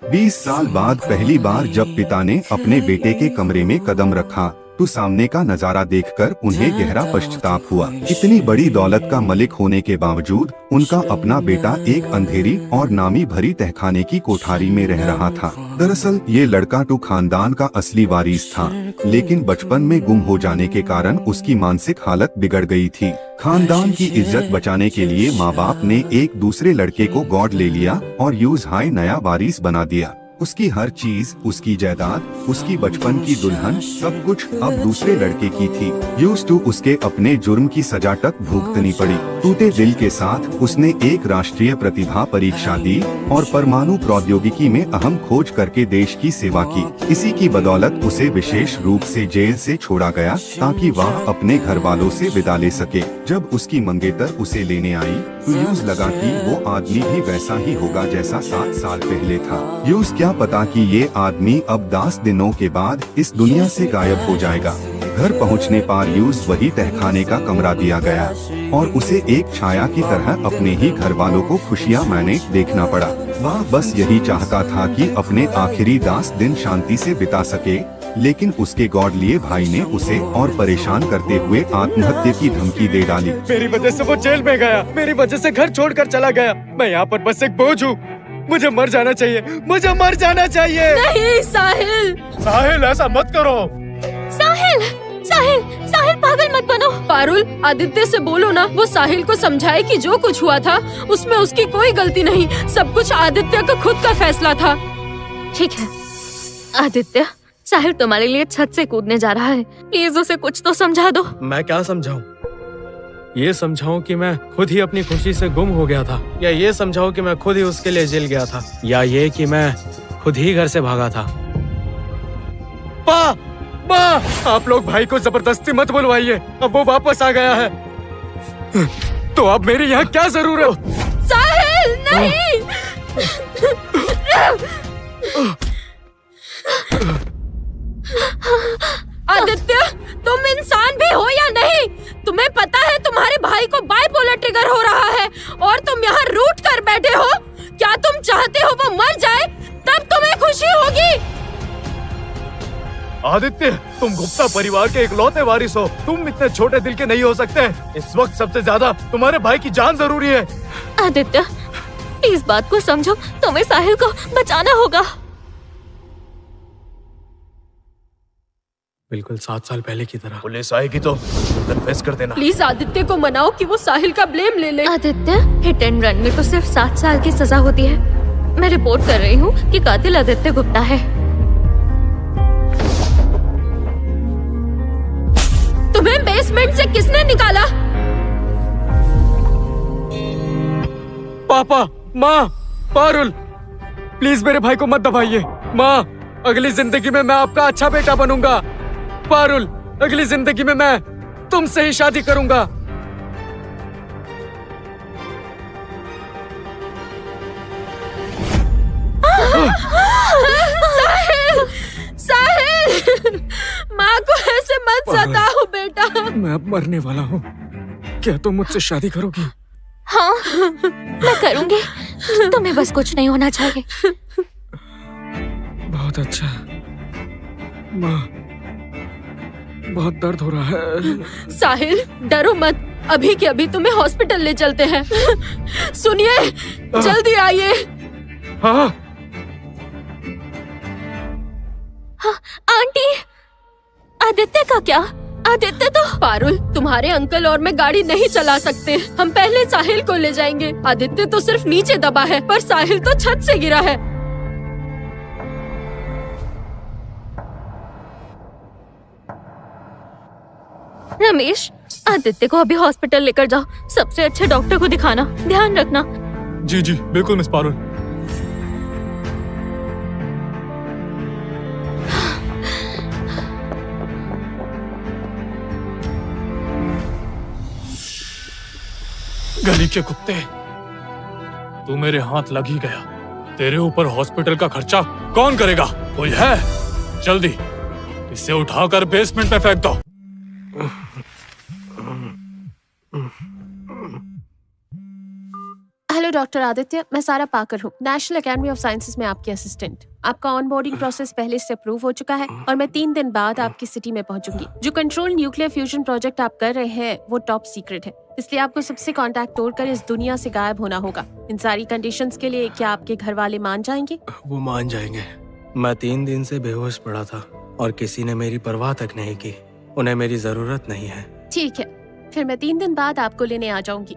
20 साल बाद पहली बार जब पिता ने अपने बेटे के कमरे में कदम रखा तो सामने का नजारा देखकर उन्हें गहरा पश्चाताप हुआ। इतनी बड़ी दौलत का मलिक होने के बावजूद उनका अपना बेटा एक अंधेरी और नामी भरी तहखाने की कोठारी में रह रहा था। दरअसल ये लड़का तो खानदान का असली वारिस था, लेकिन बचपन में गुम हो जाने के कारण उसकी मानसिक हालत बिगड़ गई थी। खानदान की इज्जत बचाने के लिए माँ बाप ने एक दूसरे लड़के को गौड़ ले लिया और यूज हाई नया वारिस बना दिया। उसकी हर चीज, उसकी जायदाद, उसकी बचपन की दुल्हन, सब कुछ अब दूसरे लड़के की थी। यूज टू उसके अपने जुर्म की सजा तक भुगतनी पड़ी। टूटे दिल के साथ उसने एक राष्ट्रीय प्रतिभा परीक्षा दी और परमाणु प्रौद्योगिकी में अहम खोज करके देश की सेवा की। इसी की बदौलत उसे विशेष रूप से जेल से छोड़ा गया ताकि वह अपने घर वालों से विदा ले सके। जब उसकी मंगेतर उसे लेने आई तो यूज लगा कि वो आदमी भी वैसा ही होगा जैसा 7 साल पहले था। यूज क्या पता कि ये आदमी अब 10 दिनों के बाद इस दुनिया से गायब हो जाएगा। घर पहुंचने पर यूज वही तहखाने का कमरा दिया गया और उसे एक छाया की तरह अपने ही घर वालों को खुशियां मैनेज देखना पड़ा। वह बस यही चाहता था कि अपने आखिरी 10 दिन शांति से बिता सके, लेकिन उसके गॉड लिए भाई ने उसे और परेशान करते हुए आत्महत्या की धमकी दे डाली। मेरी वजह से वो जेल में गया, मेरी वजह से घर छोड़कर चला गया। मैं यहाँ पर बस एक बोझ हूँ। मुझे मर जाना चाहिए, मुझे मर जाना चाहिए। नहीं साहिल, साहिल ऐसा मत करो। साहिल, साहिल, साहिल पागल मत बनो। पारुल, आदित्य से बोलो ना, वो साहिल को समझाए कि जो कुछ हुआ था उसमें उसकी कोई गलती नहीं, सब कुछ आदित्य का खुद का फैसला था। ठीक है आदित्य, साहिल तुम्हारे लिए छत से कूदने जा रहा है, प्लीज उसे कुछ तो समझा दो। मैं क्या समझाऊं? ये समझाऊं कि मैं खुद ही अपनी खुशी से गुम हो गया था, या ये समझाऊं कि मैं खुद ही उसके लिए जेल गया था, या ये कि मैं खुद ही घर से भागा था। माँ, आप लोग भाई को जबरदस्ती मत बुलवाइए, अब वो वापस आ गया है। तो अब मेरी यहाँ क्या जरूरत? साहिल नहीं। आदित्य, तुम इंसान भी हो या नहीं? तुम्हें पता है तुम्हारे भाई को बाइपोलर ट्रिगर हो रहा है और तुम यहाँ रूठ कर बैठे हो। क्या तुम चाहते हो वो मर जाए, तब तुम्हें खुशी होगी? आदित्य, तुम गुप्ता परिवार के इकलौते वारिस हो, तुम इतने छोटे दिल के नहीं हो सकते। इस वक्त सबसे ज्यादा तुम्हारे भाई की जान जरूरी है। आदित्य, इस बात को समझो, तुम्हें साहिल को बचाना होगा। बिल्कुल 7 साल पहले की तरह। पुलिस आएगी तो कन्फेस कर देना। प्लीज आदित्य को मनाओ कि वो साहिल का ब्लेम ले ले। आदित्य, हिट एंड रन में तो सिर्फ 7 साल की सजा होती है। मैं रिपोर्ट कर रही हूँ कि कातिल आदित्य गुप्ता है। तुम्हें बेसमेंट से किसने निकाला? पापा, माँ, पारुल, प्लीज मेरे भाई को मत दबाइए। माँ, अगली जिंदगी में मैं आपका अच्छा बेटा बनूंगा। पारुल, अगली जिंदगी में मैं तुमसे ही शादी करूंगा। साहिल, साहिल, माँ को ऐसे मत सताओ बेटा। मैं अब मरने वाला हूँ, क्या तुम मुझसे शादी करोगी? हाँ, मैं करूंगी, तुम्हें बस कुछ नहीं होना चाहिए। बहुत अच्छा। माँ, बहुत दर्द हो रहा है। साहिल, डरो मत, अभी के अभी तुम्हें हॉस्पिटल ले चलते हैं। सुनिए, जल्दी आइए। हाँ, आंटी, आदित्य का क्या? आदित्य तो पारुल, तुम्हारे अंकल और मैं गाड़ी नहीं चला सकते। हम पहले साहिल को ले जाएंगे। आदित्य तो सिर्फ नीचे दबा है, पर साहिल तो छत से गिरा है। रमेश, आदित्य को अभी हॉस्पिटल लेकर जाओ। सबसे अच्छे डॉक्टर को दिखाना, ध्यान रखना। जी जी बिल्कुल मिस पारुल। गली के कुत्ते, तू मेरे हाथ लग ही गया। तेरे ऊपर हॉस्पिटल का खर्चा कौन करेगा? कोई है? जल्दी इसे उठाकर बेसमेंट में फेंक दो। हेलो डॉक्टर आदित्य, मैं सारा पाकर हूँ, नेशनल एकेडमी ऑफ साइंसेज में आपकी असिस्टेंट। आपका ऑन बोर्डिंग प्रोसेस पहले से अप्रूव हो चुका है और मैं 3 दिन बाद आपकी सिटी में पहुंचूंगी। जो कंट्रोल न्यूक्लियर फ्यूजन प्रोजेक्ट आप कर रहे हैं वो टॉप सीक्रेट है, इसलिए आपको सबसे कांटेक्ट तोड़कर इस दुनिया से गायब होना होगा। इन सारी कंडीशंस के लिए क्या आपके घर वाले मान जाएंगे? वो मान जाएंगे। मैं 3 दिन से बेहोश पड़ा था और किसी ने मेरी परवाह तक नहीं की। उन्हें मेरी जरूरत नहीं है। ठीक है, फिर मैं 3 दिन बाद आपको लेने आ जाऊंगी।